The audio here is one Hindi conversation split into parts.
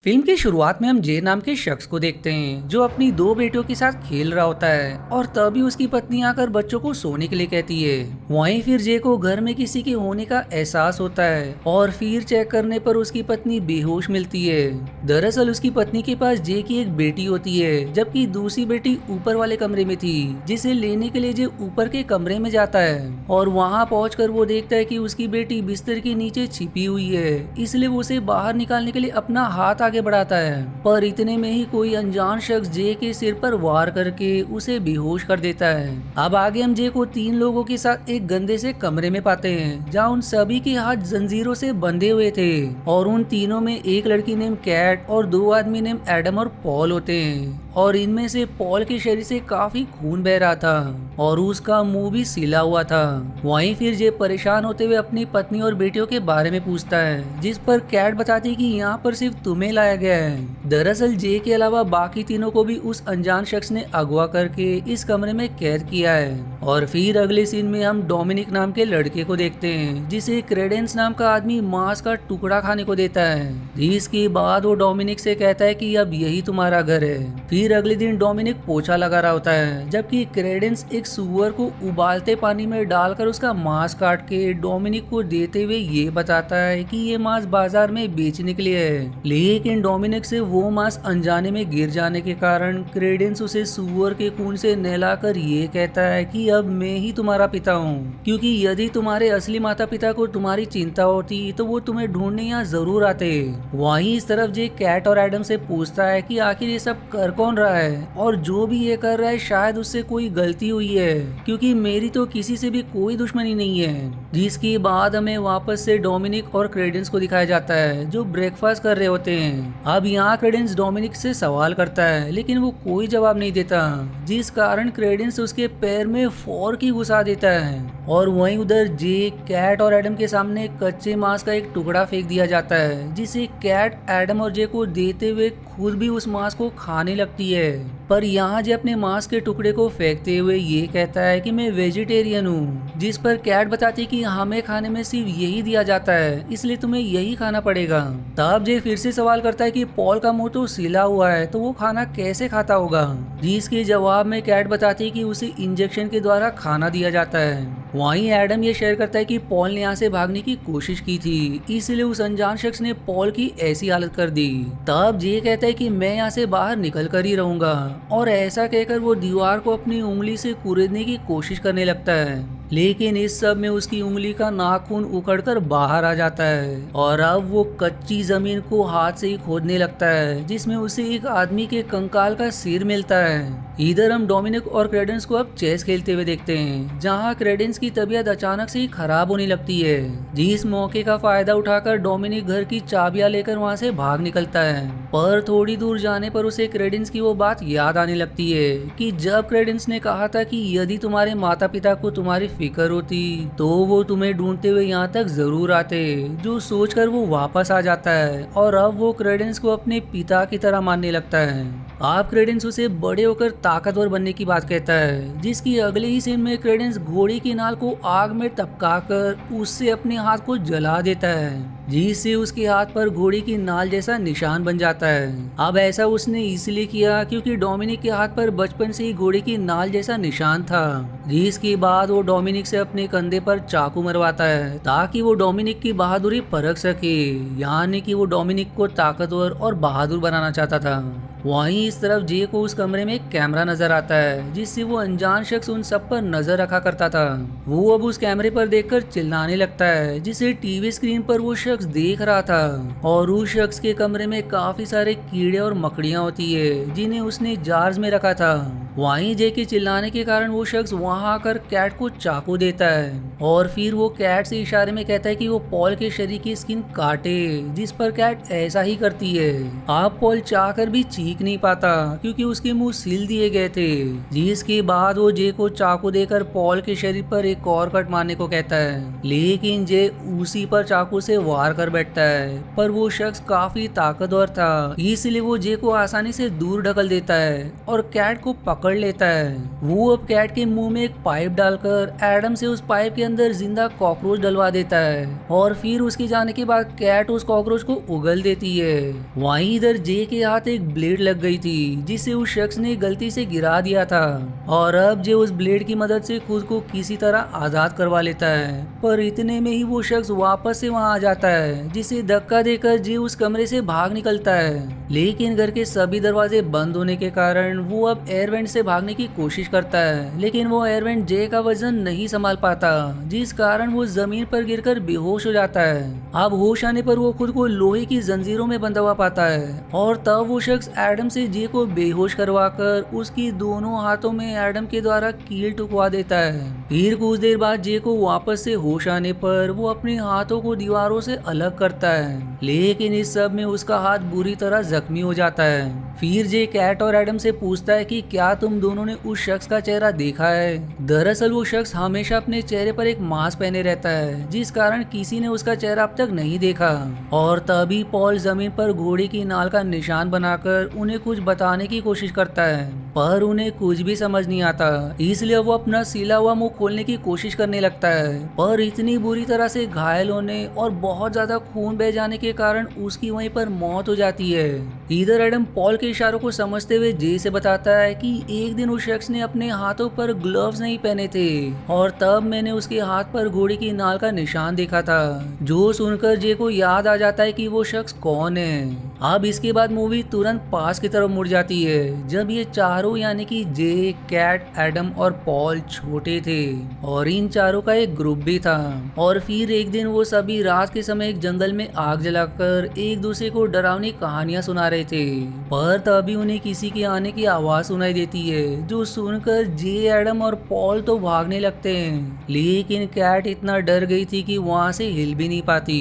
फिल्म की शुरुआत में हम जे नाम के शख्स को देखते हैं जो अपनी दो बेटियों के साथ खेल रहा होता है और तभी उसकी पत्नी आकर बच्चों को सोने के लिए कहती है। वहीं फिर जे को घर में किसी के होने का एहसास होता है और फिर चेक करने पर उसकी पत्नी बेहोश मिलती है। दरअसल उसकी पत्नी के पास जे की एक बेटी होती है जबकि दूसरी बेटी ऊपर वाले कमरे में थी, जिसे लेने के लिए जे ऊपर के कमरे में जाता है और वहां पहुंचकर वो देखता है कि उसकी बेटी बिस्तर के नीचे छिपी हुई है। इसलिए वो उसे बाहर निकालने के लिए अपना हाथ आगे बढ़ाता है, पर इतने में ही कोई अनजान शख्स जे के सिर पर वार करके उसे बेहोश कर देता है। अब आगे हम जे को तीन लोगों के साथ एक गंदे से कमरे में पाते हैं जहाँ उन सभी के हाथ जंजीरों से बंधे हुए थे और उन तीनों में एक लड़की नेम कैट और दो आदमी नेम एडम और पॉल होते हैं और इनमें से पॉल के शरीर से काफी खून बह रहा था और उसका मुंह भी सिला हुआ था। वहीं फिर जे परेशान होते हुए अपनी पत्नी और बेटियों के बारे में पूछता है, जिस पर कैट बताती कि यहाँ पर सिर्फ तुम्हें लाया गया है। दरअसल जे के अलावा बाकी तीनों को भी उस अनजान शख्स ने अगवा करके इस कमरे में कैद किया है। और फिर अगले सीन में हम डोमिनिक नाम के लड़के को देखते हैं जिसे क्रेडेंस नाम का आदमी मांस का टुकड़ा खाने को देता है, जिसके बाद वो डोमिनिक से कहता है कि अब यही तुम्हारा घर है। फिर अगले दिन डोमिनिक पोछा लगा रहा होता है जबकि क्रेडेंस एक सुअर को उबालते पानी में डालकर उसका मांस काट के डोमिनिक को देते हुए ये बताता है कि ये मांस बाजार में बेचने के लिए है। लेकिन डोमिनिक से वो मांस अनजाने में गिर जाने के कारण क्रेडेंस उसे सुअर के खून से नहलाकर ये कहता है कि अब मैं ही तुम्हारा पिता हूँ, क्योंकि यदि तुम्हारे असली माता पिता को तुम्हारी चिंता होती तो वो तुम्हें ढूंढने यहाँ जरूर आते। वहीं इस तरफ जे कैट और एडम से पूछता है कि आखिर ये सब कर कौन रहा है और जो भी ये कर रहा है शायद उससे कोई गलती हुई है, क्योंकि मेरी तो किसी से भी कोई दुश्मनी नहीं है। जिसके बाद हमें वापस से डोमिनिक और क्रेडेंस को दिखाया जाता है जो ब्रेकफास्ट कर रहे होते हैं। अब यहाँ क्रेडेंस डोमिनिक से सवाल करता है लेकिन वो कोई जवाब नहीं देता, जिस कारण क्रेडेंस उसके पैर में फोर्क ही घुसा देता है और वहीं उधर जे कैट और एडम के सामने कच्चे मांस का एक टुकड़ा फेंक दिया जाता है, जिसे कैट एडम और जे को देते हुए खुद भी उस मांस को खाने लगती है। पर यहाँ जे अपने मांस के टुकड़े को फेंकते हुए ये कहता है कि मैं वेजिटेरियन हूँ, जिस पर कैट बताती कि हमें खाने में सिर्फ यही दिया जाता है, इसलिए तुम्हें यही खाना पड़ेगा। तब जे फिर से सवाल करता है कि पॉल का मुंह तो सिला हुआ है तो वो खाना कैसे खाता होगा, जिसके जवाब में कैट बताती कि उसे इंजेक्शन के द्वारा खाना दिया जाता है। वहीं एडम ये शेयर करता है कि पॉल ने यहाँ से भागने की कोशिश की थी, इसलिए उस अनजान शख्स ने पॉल की ऐसी हालत कर दी। तब जे कहता है कि मैं यहाँ से बाहर निकल कर ही रहूंगा और ऐसा कहकर वो दीवार को अपनी उंगली से कुरेदने की कोशिश करने लगता है, लेकिन इस सब में उसकी उंगली का नाखून उखड़कर बाहर आ जाता है और अब वो कच्ची जमीन को हाथ से ही खोदने लगता है, जिसमें उसे एक आदमी के कंकाल का सिर मिलता है। इधर हम डोमिनिक और क्रेडेंस को अब चेस खेलते हुए देखते हैं, जहां क्रेडेंस की तबीयत अचानक से ही खराब होने लगती है, जिस मौके का फायदा उठाकर डोमिनिक घर की चाबियां लेकर वहां से भाग निकलता है। पर थोड़ी दूर जाने पर उसे क्रेडेंस की वो बात याद आने लगती है कि जब क्रेडेंस ने कहा था कि यदि तुम्हारे माता पिता को तुम्हारी फिक्र होती तो वो तुम्हें ढूंढते हुए यहाँ तक जरूर आते, जो सोचकर वो वापस आ जाता है और अब वो क्रेडेंस को अपने पिता की तरह मानने लगता है। आप क्रेडेंस उसे बड़े होकर ताकतवर बनने की बात कहता है, जिसकी अगले ही सीन में क्रेडेंस घोड़े की नाल को आग में टपकाकर उससे अपने हाथ को जला देता है, जिससे उसके हाथ पर घोड़े की नाल जैसा निशान बन जाता है। अब ऐसा उसने इसलिए किया क्योंकि डोमिनिक के हाथ पर बचपन से ही घोड़े की नाल जैसा निशान था, जिसके बाद वो डोमिनिक से अपने कंधे पर चाकू मरवाता है ताकि वो डोमिनिक की बहादुरी परख सके, यानी कि वो डोमिनिक को ताकतवर और बहादुर बनाना चाहता था। वहीं इस तरफ जे को उस कमरे में एक कैमरा नजर आता है, जिससे वो अनजान शख्स उन सब पर नजर रखा करता था। वो अब उस कैमरे पर देखकर चिल्लाने लगता है, जिसे टीवी स्क्रीन पर वो शख्स देख रहा था और उस शख्स के कमरे में काफी सारे कीड़े और मकड़ियां होती है जिन्हें उसने जार्स में रखा था। वहीं जे के चिल्लाने के कारण वो शख्स वहां आकर कैट को चाकू देता है और फिर वो कैट से इशारे में कहता है कि वो पॉल के शरीर की स्किन काटे, जिस पर कैट ऐसा ही करती है। आप पॉल चाहकर भी चीख नहीं पाता क्योंकि उसके मुंह सील दिए गए थे, जिसके बाद वो जे को चाकू देकर पॉल के शरीर पर एक और कट मारने को कहता है, लेकिन जे उसी पर चाकू से वार कर बैठता है। पर वो शख्स काफी ताकतवर था, इसलिए वो जे को आसानी से दूर ढकल देता है और कैट को पकड़ लेता है। वो अब कैट के मुंह में एक पाइप डालकर एडम से उस पाइप के अंदर जिंदा कॉकरोच डलवा देता है और फिर उसके जाने के बाद कैट उस कॉकरोच को उगल देती है। वहीं इधर जे के हाथ एक ब्लेड लग गई थी जिसे उस शख्स ने गलती से गिरा दिया था और अब जे उस ब्लेड की मदद से खुद को किसी तरह आजाद करवा लेता है। पर इतने में ही वो शख्स वापस से वहां आ जाता है जिसे धक्का देकर जे उस कमरे से भाग निकलता है। लेकिन घर के सभी दरवाजे बंद होने के कारण वो अब एयर वेंट से भागने की कोशिश करता है, लेकिन वो एयर वेंट जे का वजन नहीं संभाल पाता जिस कारण वो जमीन पर गिरकर बेहोश हो जाता है। अब होश आने पर वो खुद को लोहे की जंजीरों में बंधवा पाता है और तब वो शख्स एडम से जे को बेहोश करवाकर उसकी दोनों हाथों में एडम के द्वारा कील टुकवा देता है। फिर कुछ देर बाद जे को वापस से होश आने पर वो अपने हाथों को दीवारों से अलग करता है, लेकिन इस सब में उसका हाथ बुरी तरह जख्मी हो जाता है। फिर जे कैट और एडम से पूछता है कि क्या तुम दोनों ने उस शख्स का चेहरा देखा है। दरअसल वो शख्स हमेशा अपने चेहरे पर एक मास्क पहने रहता है जिस कारण किसी ने उसका चेहरा अब तक नहीं देखा। और तभी पॉल जमीन पर घोड़े की नाल का निशान बनाकर उन्हें कुछ बताने की कोशिश करता है, पर उन्हें कुछ भी समझ नहीं आता, इसलिए वो अपना सिला हुआ मुंह खोलने की कोशिश करने लगता है। पर इतनी बुरी तरह से घायल होने और बहुत ज्यादा खून बह जाने के कारण उसकी वहीं पर मौत हो जाती है। इधर एडम पॉल के इशारों को समझते हुए जे से बताता है कि एक दिन उस शख्स ने अपने हाथों पर ग्लव्स नहीं पहने थे और तब मैंने उसके हाथ पर घोड़े की नाल का निशान देखा था, जो सुनकर जे को याद आ जाता है कि वो शख्स कौन है। अब इसके बाद मूवी तुरंत पास की तरफ मुड़ जाती है जब ये चारों यानी कि जे, कैट, एडम और पॉल छोटे थे और इन चारों का एक ग्रुप भी था। और फिर एक दिन वो सभी रात के समय एक जंगल में आग जलाकर एक दूसरे को डरावनी कहानियां सुना रहे थे, पर तभी उन्हें किसी के आने की आवाज सुनाई देती है, जो सुनकर जे, एडम और पॉल तो भागने लगते हैं, लेकिन कैट इतना डर गई थी कि वहां से हिल भी नहीं पाती।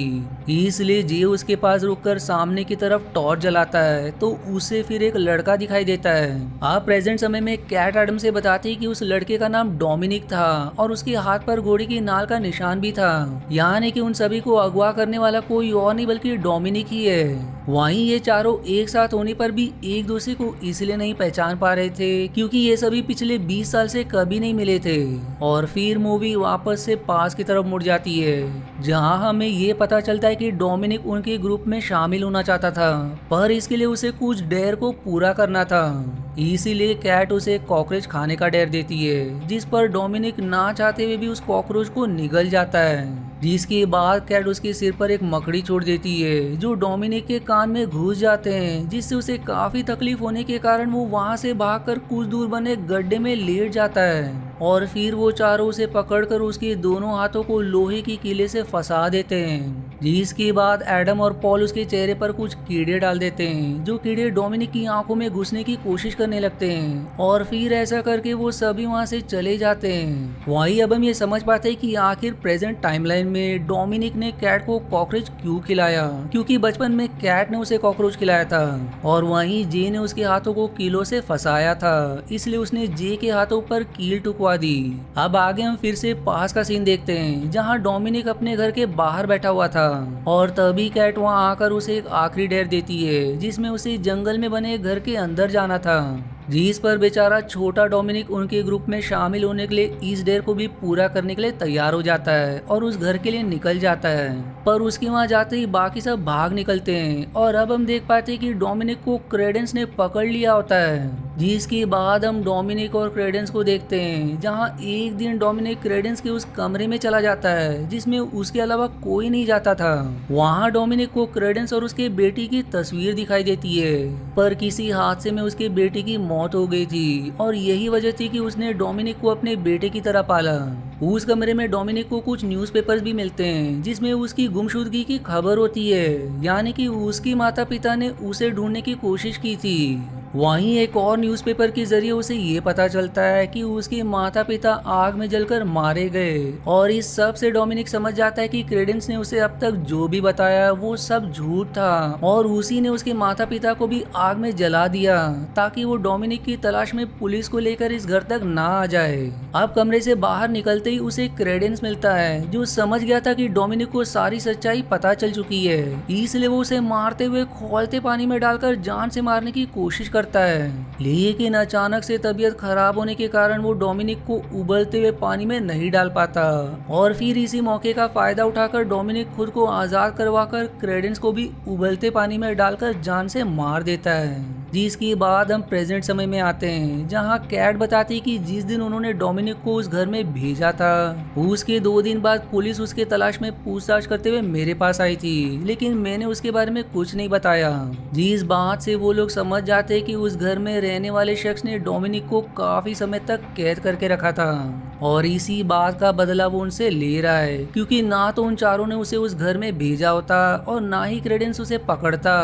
इसलिए जे उसके पास रुककर सामने की तरफ टॉर्च जलाता है तो उसे फिर एक लड़का दिखाई देता है। आप प्रेजेंट समय में कैट एडम से बताती कि उस लड़के का नाम डोमिनिक था और उसके हाथ पर घोड़े की नाल का निशान भी था, यानी कि उन सभी को अगवा करने वाला कोई और नहीं बल्कि डोमिनिक ही है। वहीं ये चारों एक साथ होने पर भी एक दूसरे को इसलिए नहीं पहचान पा रहे थे क्योंकि ये सभी पिछले 20 साल से कभी नहीं मिले थे। और फिर मूवी वापस से पास की तरफ मुड़ जाती है जहां हमें ये पता चलता है कि डोमिनिक उनके ग्रुप में शामिल होना चाहता था, पर इसके लिए उसे कुछ डेयर को पूरा करना था। इसीलिए कैट उसे कॉकरोच खाने का डेयर देती है, जिस पर डोमिनिक ना चाहते हुए भी उस कॉकरोच को निगल जाता है। जिसके बाद कैट उसके सिर पर एक मकड़ी छोड़ देती है जो डोमिनिक के कान में घुस जाते हैं, जिससे उसे काफी तकलीफ होने के कारण वो वहां से भागकर कुछ दूर बने गड्ढे में लेट जाता है। और फिर वो चारों उसे पकड़कर उसके दोनों हाथों को लोहे की कीले से फंसा देते हैं। जिसके बाद एडम और पॉल उसके चेहरे पर कुछ कीड़े डाल देते हैं, जो कीड़े डोमिनिक की आंखों में घुसने की कोशिश करने लगते हैं और फिर ऐसा करके वो सभी वहां से चले जाते हैं। वहीं अब हम ये समझ पाते हैं कि आखिर प्रेजेंट टाइमलाइन में डोमिनिक ने कैट को कॉकरोच क्यों खिलाया, क्योंकि बचपन में कैट ने उसे कॉकरोच खिलाया था और वहीं जे ने उसके हाथों को कीलों से फंसाया था, इसलिए उसने जे के हाथों पर कील टुकवा दी। अब आगे हम फिर से पास का सीन देखते हैं जहां डोमिनिक अपने घर के बाहर बैठा हुआ था और तभी कैट वहां आकर उसे एक आखिरी डेयर देती है जिसमें उसे जंगल में बने घर के अंदर जाना था, जिस पर बेचारा छोटा डोमिनिक उनके ग्रुप में शामिल होने के लिए इस डेयर को भी पूरा करने के लिए तैयार हो जाता है और उस घर के लिए निकल जाता है। पर उसके वहां जाते ही बाकी सब भाग निकलते हैं और अब हम देख पाते हैं कि डोमिनिक को क्रेडेंस ने पकड़ लिया होता है। जिसके बाद हम डोमिनिक और क्रेडेंस को देखते हैं जहां एक दिन डोमिनिक क्रेडेंस के उस कमरे में चला जाता है जिसमें उसके अलावा कोई नहीं जाता था। वहां डोमिनिक को क्रेडेंस और उसके बेटी की तस्वीर दिखाई देती है, पर किसी हादसे में उसके बेटी की मौत हो गई थी और यही वजह थी कि उसने डोमिनिक को अपने बेटे की तरह पाला। उस कमरे में डोमिनिक को कुछ न्यूज़पेपर्स भी मिलते हैं जिसमें उसकी गुमशुदगी की खबर होती है, यानी कि उसकी माता पिता ने उसे ढूंढने की कोशिश की थी। वहीं एक और न्यूज़पेपर के जरिए उसे ये पता चलता है कि उसके माता पिता आग में जलकर मारे गए और इस सब से डोमिनिक समझ जाता है कि क्रेडेंस ने उसे अब तक जो भी बताया वो सब झूठ था और उसी ने उसके माता पिता को भी आग में जला दिया ताकि वो डोमिनिक की तलाश में पुलिस को लेकर इस घर तक ना आ जाए। अब कमरे से बाहर निकलते ही उसे क्रेडेंस मिलता है जो समझ गया था कि डोमिनिक को सारी सच्चाई पता चल चुकी है, इसलिए वो उसे मारते हुए खौलते पानी में डालकर जान से मारने की कोशिश करता है, लेकिन अचानक से तबीयत खराब होने के कारण वो डोमिनिक को उबलते हुए पानी में नहीं डाल पाता और फिर इसी मौके का फायदा उठाकर डोमिनिक खुद को आजाद करवाकर क्रेडेंस को भी उबलते पानी में डालकर जान से मार देता है। जिसके बाद हम प्रेजेंट समय में आते हैं, जहां कैट बताती है कि जिस दिन उन्होंने डोमिनिक को उस घर में भेजा था उसके 2 दिन बाद पुलिस उसके तलाश में पूछताछ करते हुए मेरे पास आई थी, लेकिन मैंने उसके बारे में कुछ नहीं बताया। जिस बात से वो लोग समझ जाते हैं कि उस घर में रहने वाले शख्स ने डोमिनिक को काफी समय तक कैद करके रखा था और इसी बात का बदला वो उनसे ले रहा है, क्योंकि ना तो उन चारों ने उसे उस घर में भेजा होता और ना ही क्रेडेंस उसे पकड़ता।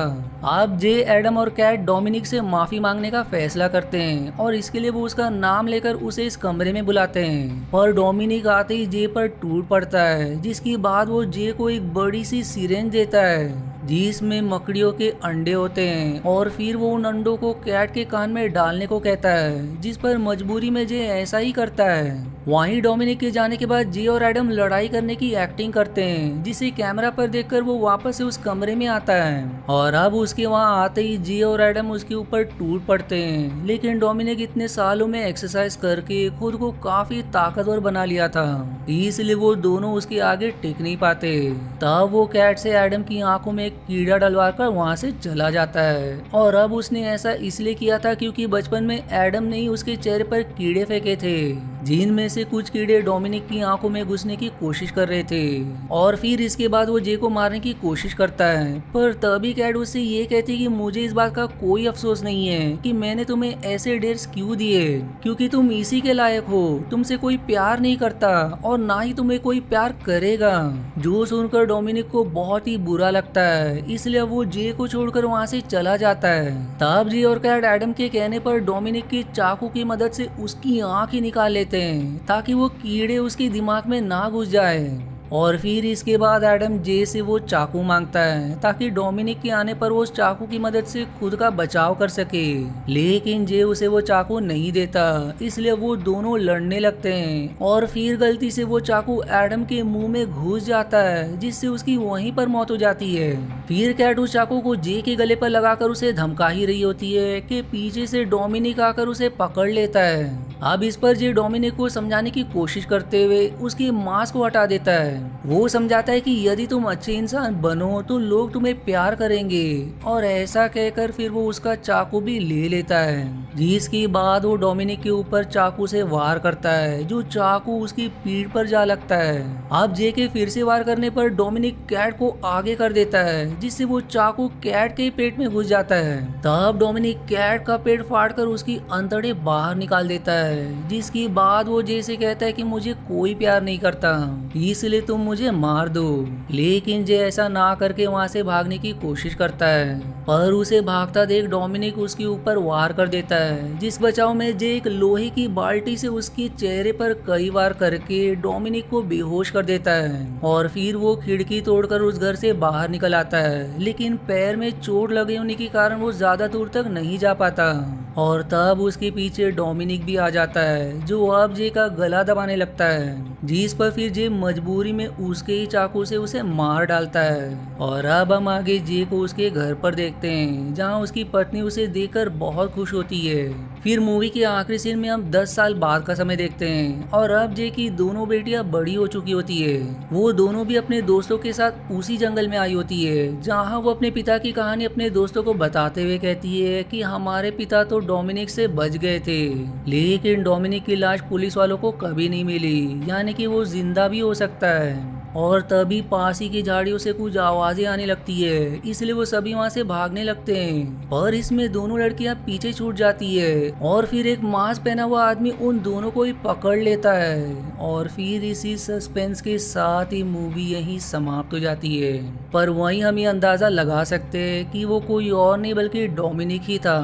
अब जे, एडम और कैट डोमिनिक से माफी मांगने का फैसला करते हैं और इसके लिए वो उसका नाम लेकर उसे इस कमरे में बुलाते हैं, पर डोमिनिक आते ही जे पर टूट पड़ता है, जिसके बाद वो जे को एक बड़ी सी सिरेंज देता है जिसमें मकड़ियों के अंडे होते हैं और फिर वो उन अंडों को कैट के कान में डालने को कहता है, जिस पर मजबूरी में जे ऐसा ही करता है। वहीं डोमिनिक के जाने के बाद जे और एडम लड़ाई करने की एक्टिंग करते हैं, जिसे कैमरा पर देखकर वो वापस से उस कमरे में आता है और अब उसके वहां आते ही जे और एडम उसके ऊपर टूट पड़ते हैं। लेकिन डोमिनिक इतने सालों में एक्सरसाइज करके खुद को काफी ताकतवर बना लिया था, इसलिए वो दोनों उसके आगे टिक नहीं पाते। तब वो कैट से एडम की आंखों में कीड़ा डलवा कर वहाँ से चला जाता है और अब उसने ऐसा इसलिए किया था क्योंकि बचपन में एडम ने ही उसके चेहरे पर कीड़े फेंके थे, जिनमें से कुछ कीड़े डोमिनिक की आंखों में घुसने की कोशिश कर रहे थे और फिर इसके बाद वो जे को मारने की कोशिश करता है। पर तभी कैट उससे ये कहती कि मुझे इस बात का कोई अफसोस नहीं है कि मैंने तुम्हें ऐसे डेट्स क्यों दिए, क्योंकि तुम इसी के लायक हो। तुमसे कोई प्यार नहीं करता और ना ही तुम्हें कोई प्यार करेगा। जो सुनकर डोमिनिक को बहुत ही बुरा लगता है, इसलिए वो जे को छोड़कर वहाँ से चला जाता है। तब जे और कैट एडम के कहने पर डोमिनिक की चाकू की मदद से उसकी आंख ही निकाल लेते हैं ताकि वो कीड़े उसके दिमाग में ना घुस जाए और फिर इसके बाद एडम जे से वो चाकू मांगता है ताकि डोमिनिक के आने पर वो उस चाकू की मदद से खुद का बचाव कर सके, लेकिन जे उसे वो चाकू नहीं देता, इसलिए वो दोनों लड़ने लगते हैं और फिर गलती से वो चाकू एडम के मुंह में घुस जाता है, जिससे उसकी वहीं पर मौत हो जाती है। फिर कैट उस चाकू को जे के गले पर लगाकर उसे धमका ही रही होती है कि पीछे से डोमिनिक आकर उसे पकड़ लेता है। अब इस पर जे डोमिनिक को समझाने की कोशिश करते हुए उसकी मास्क को हटा देता है। वो समझाता है कि यदि तुम अच्छे इंसान बनो तो लोग तुम्हें प्यार करेंगे और ऐसा कहकर फिर वो उसका चाकू भी ले लेता है, जिसके बाद वो डोमिनिक के ऊपर चाकू से वार करता है, जो चाकू उसकी पीठ पर जा लगता है। अब जे के फिर से वार करने पर डोमिनिक कैट को आगे कर देता है, जिससे वो चाकू कैट के पेट में घुस जाता है। तब डोमिनिक कैट का पेट फाड़कर उसकी अंतड़े बाहर निकाल देता है, जिसके बाद वो जे से कहता है कि मुझे कोई प्यार नहीं करता, इसलिए तुम मुझे मार दो। लेकिन जे ऐसा ना करके वहाँ से भागने की कोशिश करता है, पर उसे भागता देख डोमिनिक उसके ऊपर वार कर देता है, जिस बचाव में जे एक लोहे की बाल्टी से उसके चेहरे पर कई बार करके डोमिनिक को बेहोश कर देता है और फिर वो खिड़की तोड़कर उस घर से बाहर निकल आता है, लेकिन पैर में चोट लगे होने के कारण वो ज्यादा दूर तक नहीं जा पाता और तब उसके पीछे डोमिनिक भी आ जाता है, जो अब जे का गला दबाने लगता है, जिस पर फिर जे मजबूरी में उसके ही चाकू से उसे मार डालता है। और अब हम आगे जे को उसके घर पर देखते हैं, जहां उसकी पत्नी उसे देखकर बहुत खुश होती है। फिर मूवी के आखिरी सीन में हम 10 साल बाद का समय देखते हैं और अब जे की दोनों बेटियां बड़ी हो चुकी होती है। वो दोनों भी अपने दोस्तों के साथ उसी जंगल में आई होती है, जहाँ वो अपने पिता की कहानी अपने दोस्तों को बताते हुए कहती है कि हमारे पिता तो डोमिनिक से बच गए थे, लेकिन डोमिनिक की लाश पुलिस वालों को कभी नहीं मिली, यानी कि वो जिंदा भी हो सकता है। और तभी पास ही की झाड़ियों से कुछ आवाजें आने लगती है, इसलिए वो सभी वहाँ से भागने लगते हैं, पर इसमें दोनों लड़कियां पीछे छूट जाती है और फिर एक मास्क पहना हुआ आदमी उन दोनों को ही पकड़ लेता है और फिर इसी सस्पेंस के साथ ही मूवी यहीं समाप्त हो जाती है। पर वहीं हम ये अंदाजा लगा सकते हैं कि वो कोई और नहीं बल्कि डोमिनिक ही था।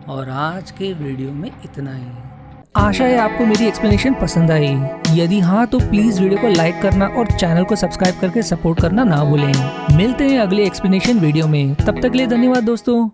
और आज के वीडियो में इतना ही। आशा है आपको मेरी एक्सप्लेनेशन पसंद आई। यदि हाँ तो प्लीज वीडियो को लाइक करना और चैनल को सब्सक्राइब करके सपोर्ट करना ना भूलें। मिलते हैं अगले एक्सप्लेनेशन वीडियो में, तब तक के लिए धन्यवाद दोस्तों।